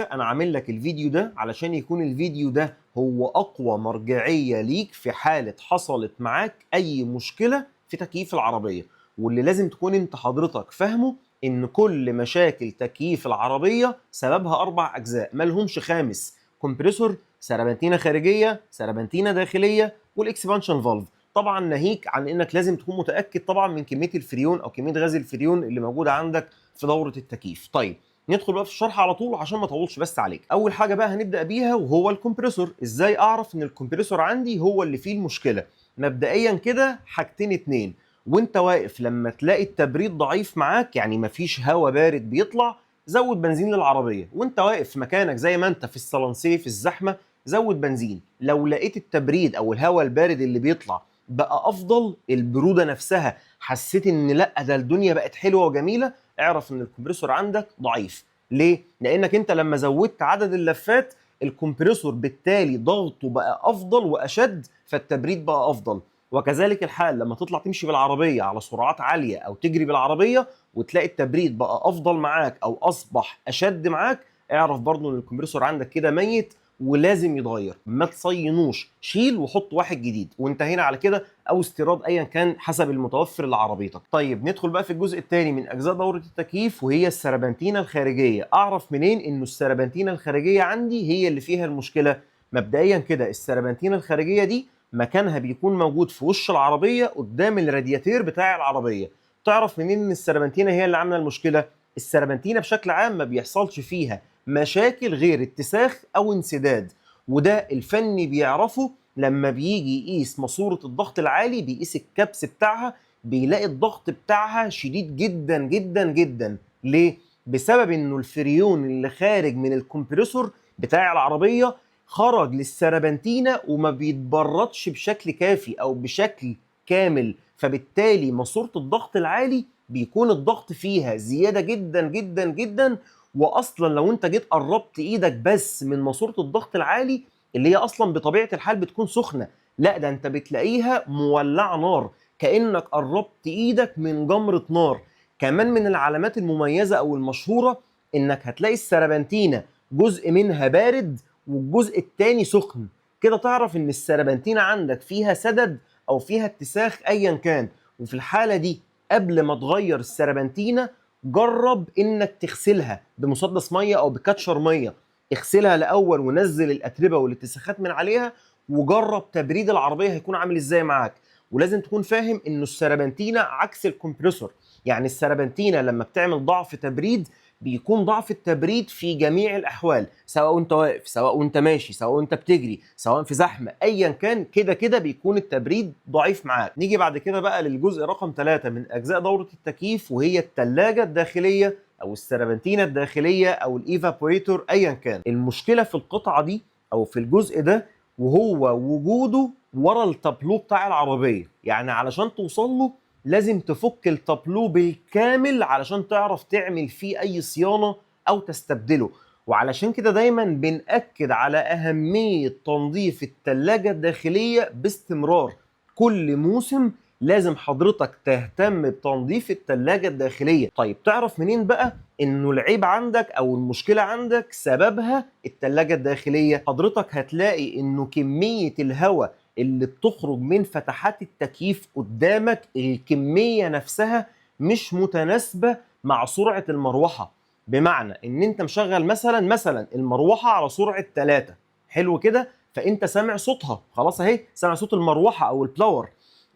انا عامل لك الفيديو ده علشان يكون الفيديو ده هو اقوى مرجعية ليك في حالة حصلت معاك اي مشكلة في تكييف العربية. واللي لازم تكون انت حضرتك فاهمه ان كل مشاكل تكييف العربية سببها 4 اجزاء مالهمش خامس: كومبريسور، سربنتينة خارجية، سربنتينة داخلية، والاكسبانشن فالف. طبعا ناهيك عن انك لازم تكون متاكد طبعا من كميه الفريون او كميه غاز الفريون اللي موجوده عندك في دوره التكييف. طيب ندخل بقى في الشرح على طول عشان ما اطولش بس عليك. اول حاجه بقى هنبدا بيها وهو الكمبريسور. ازاي اعرف ان الكمبريسور عندي هو اللي فيه المشكله؟ مبدئيا كده حاجتين اتنين: وانت واقف لما تلاقي التبريد ضعيف معاك، يعني مفيش هواء بارد بيطلع، زود بنزين للعربيه. وانت واقف في مكانك زي ما انت في الصلانسيه في الزحمه، زود بنزين. لو لقيت التبريد او الهواء البارد اللي بيطلع بقى افضل، البروده نفسها حسيت ان لا ده الدنيا بقت حلوه وجميله، اعرف ان الكمبريسور عندك ضعيف. ليه؟ لانك انت لما زودت عدد اللفات، الكمبريسور بالتالي ضغطه بقى افضل واشد، فالتبريد بقى افضل. وكذلك الحال لما تطلع تمشي بالعربيه على سرعات عاليه او تجري بالعربيه وتلاقي التبريد بقى افضل معاك او اصبح اشد معاك، اعرف برضو ان الكمبريسور عندك كده ميت ولازم يتغير. ما تصينوش، شيل وحط واحد جديد وانتهينا على كده، او استيراد ايا كان حسب المتوفر لعربيتك. طيب ندخل بقى في الجزء الثاني من اجزاء دوره التكييف وهي السربنتينه الخارجيه. اعرف منين انه السربنتينه الخارجيه عندي هي اللي فيها المشكله؟ مبدئيا كده السربنتينه الخارجيه دي مكانها بيكون موجود في وش العربيه قدام الرادياتير بتاع العربيه. تعرف منين ان السربنتينه هي اللي عامله المشكله؟ السربنتينه بشكل عام ما بيحصلش فيها مشاكل غير اتساخ او انسداد، وده الفني بيعرفه لما بيجي يقيس ماسوره الضغط العالي، بيقيس الكبس بتاعها، بيلاقي الضغط بتاعها شديد جدا جدا جدا. ليه؟ بسبب انه الفريون اللي خارج من الكمبريسور بتاع العربيه خرج للسربنتينه وما بيتبردش بشكل كافي او بشكل كامل، فبالتالي ماسوره الضغط العالي بيكون الضغط فيها زياده جدا جدا جدا. واصلا لو انت جيت قربت ايدك بس من ماسوره الضغط العالي اللي هي اصلا بطبيعه الحال بتكون سخنه، لا ده انت بتلاقيها مولعه نار، كانك قربت ايدك من جمره نار. كمان من العلامات المميزه او المشهوره انك هتلاقي السربنتينه جزء منها بارد والجزء التاني سخن. كده تعرف ان السربنتينه عندك فيها سدد او فيها اتساخ ايا كان. وفي الحاله دي قبل ما تغير السربنتينه جرب انك تغسلها بمسدس ميه او بكاتشر ميه. اغسلها الاول ونزل الاتربه والاتساخات من عليها، وجرب تبريد العربيه هيكون عامل ازاي معاك. ولازم تكون فاهم انه السربنتينه عكس الكمبريسور. يعني السربنتينه لما بتعمل ضعف تبريد بيكون ضعف التبريد في جميع الاحوال، سواء وانت واقف، سواء وانت ماشي، سواء وانت بتجري، سواء في زحمه، ايا كان كده كده بيكون التبريد ضعيف معاك. نيجي بعد كده بقى للجزء رقم 3 من اجزاء دوره التكييف وهي الثلاجه الداخليه او السربنتينه الداخليه او الايفابوريتور ايا كان. المشكله في القطعه دي او في الجزء ده وهو وجوده ورا التابلو بتاع العربيه. يعني علشان توصل له لازم تفك التابلو بالكامل علشان تعرف تعمل فيه اي صيانه او تستبدله. وعلشان كده دايما بنأكد على أهمية تنظيف التلاجة الداخلية باستمرار. كل موسم لازم حضرتك تهتم بتنظيف التلاجة الداخلية. طيب تعرف منين بقى انه العيب عندك او المشكلة عندك سببها التلاجة الداخلية؟ حضرتك هتلاقي انه كمية الهواء اللي بتخرج من فتحات التكييف قدامك، الكمية نفسها مش متناسبة مع سرعة المروحة. بمعنى ان انت مشغل مثلا المروحه على سرعه 3، حلو كده، فانت سامع صوتها خلاص اهي، سامع صوت المروحه او البلاور.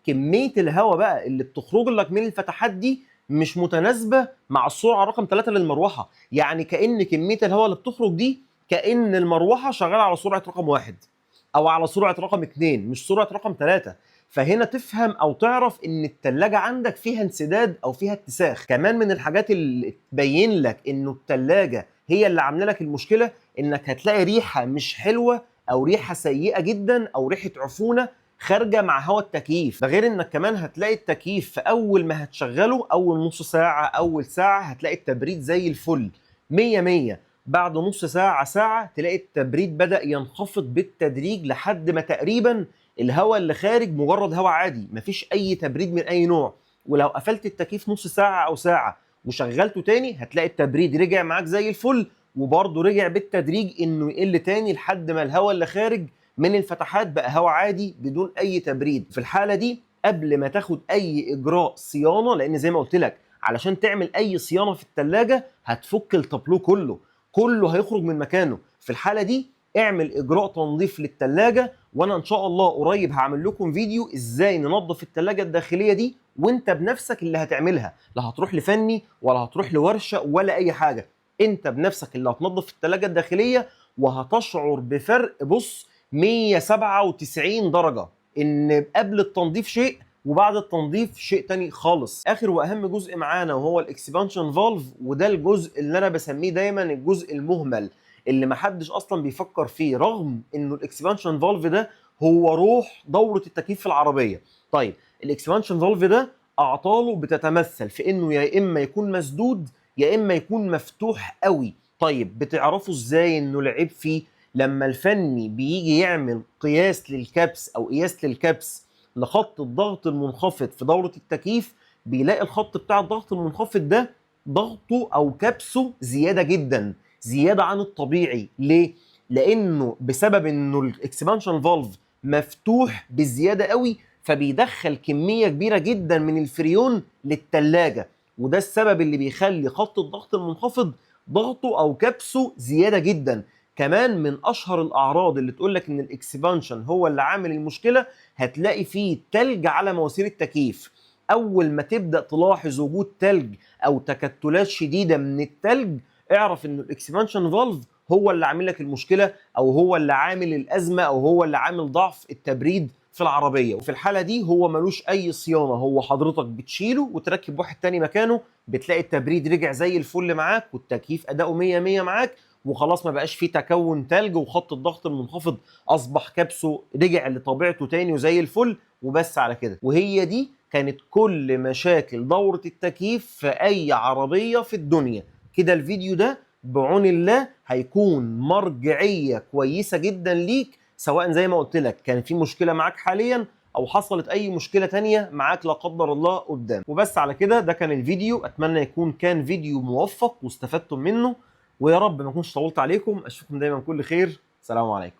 كميه الهواء بقى اللي بتخرج لك من الفتحات دي مش متناسبه مع السرعه رقم 3 للمروحه. يعني كأن كميه الهواء اللي بتخرج دي كأن المروحه شغاله على سرعه رقم 1 او على سرعه رقم 2 مش سرعه رقم 3. فهنا تفهم او تعرف ان التلاجة عندك فيها انسداد او فيها اتساخ. كمان من الحاجات اللي تبين لك انه التلاجة هي اللي عامله لك المشكله انك هتلاقي ريحه مش حلوه او ريحه سيئه جدا او ريحه عفونه خارجه مع هواء التكييف. ده غير انك كمان هتلاقي التكييف في اول ما هتشغله اول نص ساعه اول ساعه هتلاقي التبريد زي الفل 100 100. بعد نص ساعه ساعه تلاقي التبريد بدأ ينخفض بالتدريج لحد ما تقريبا الهواء اللي خارج مجرد هواء عادي، مفيش اي تبريد من اي نوع. ولو قفلت التكييف نص ساعه او ساعه وشغلته تاني هتلاقي التبريد رجع معاك زي الفل وبرضه رجع بالتدريج انه يقل تاني لحد ما الهواء اللي خارج من الفتحات بقى هواء عادي بدون اي تبريد. في الحاله دي قبل ما تاخد اي اجراء صيانه، لان زي ما قلت لك علشان تعمل اي صيانه في الثلاجه هتفك التابلو كله هيخرج من مكانه. في الحاله دي اعمل اجراء تنظيف للثلاجه، وانا ان شاء الله قريب هعمل لكم فيديو ازاي ننظف الثلاجه الداخليه دي وانت بنفسك اللي هتعملها، لا هتروح لفني ولا هتروح لورشه ولا اي حاجه، انت بنفسك اللي هتنظف الثلاجه الداخليه وهتشعر بفرق بص 197 درجه، ان قبل التنظيف شيء وبعد التنظيف شيء تاني خالص. اخر واهم جزء معانا وهو الاكسبانشن فالف، وده الجزء اللي انا بسميه دايما الجزء المهمل اللي محدش اصلا بيفكر فيه، رغم انه الاكسبانشن فالف ده هو روح دوره التكييف في العربيه. طيب الاكسبانشن فالف ده اعطاله بتتمثل في انه يا اما يكون مسدود يا اما يكون مفتوح قوي. طيب بتعرفوا ازاي انه العيب فيه؟ لما الفني بيجي يعمل قياس للكبس او قياس للكبس لخط الضغط المنخفض في دوره التكييف، بيلاقي الخط بتاع الضغط المنخفض ده ضغطه او كبسه زياده جدا، زياده عن الطبيعي. ليه؟ لانه بسبب انه الاكسبانشن فالف مفتوح بزياده قوي، فبيدخل كميه كبيره جدا من الفريون للثلاجه، وده السبب اللي بيخلي خط الضغط المنخفض ضغطه او كبسه زياده جدا. كمان من اشهر الاعراض اللي تقول لك ان الاكسبانشن هو اللي عامل المشكله، هتلاقي فيه تلج على مواسير التكييف. اول ما تبدا تلاحظ وجود تلج او تكتلات شديده من التلج، اعرف ان الاكسبانشن فالف هو اللي عامل لك المشكله، او هو اللي عامل الازمه، او هو اللي عامل ضعف التبريد في العربيه. وفي الحاله دي هو ملوش اي صيانه، هو حضرتك بتشيله وتركب واحد تاني مكانه، بتلاقي التبريد رجع زي الفل معاك والتكييف اداؤه 100 100 معاك، وخلاص ما بقاش فيه تكون تلج، وخط الضغط المنخفض اصبح كبسه رجع لطبيعته تاني وزي الفل، وبس على كده. وهي دي كانت كل مشاكل دورة التكييف في اي عربية في الدنيا. كده الفيديو ده بعون الله هيكون مرجعية كويسة جدا ليك، سواء زي ما قلت لك كان في مشكلة معاك حاليا او حصلت اي مشكلة تانية معاك لا قدر الله قدام. وبس على كده، ده كان الفيديو، اتمنى يكون كان فيديو موفق واستفدتم منه، ويا رب ما اكونش طولت عليكم. اشوفكم دايما كل خير، سلام عليكم.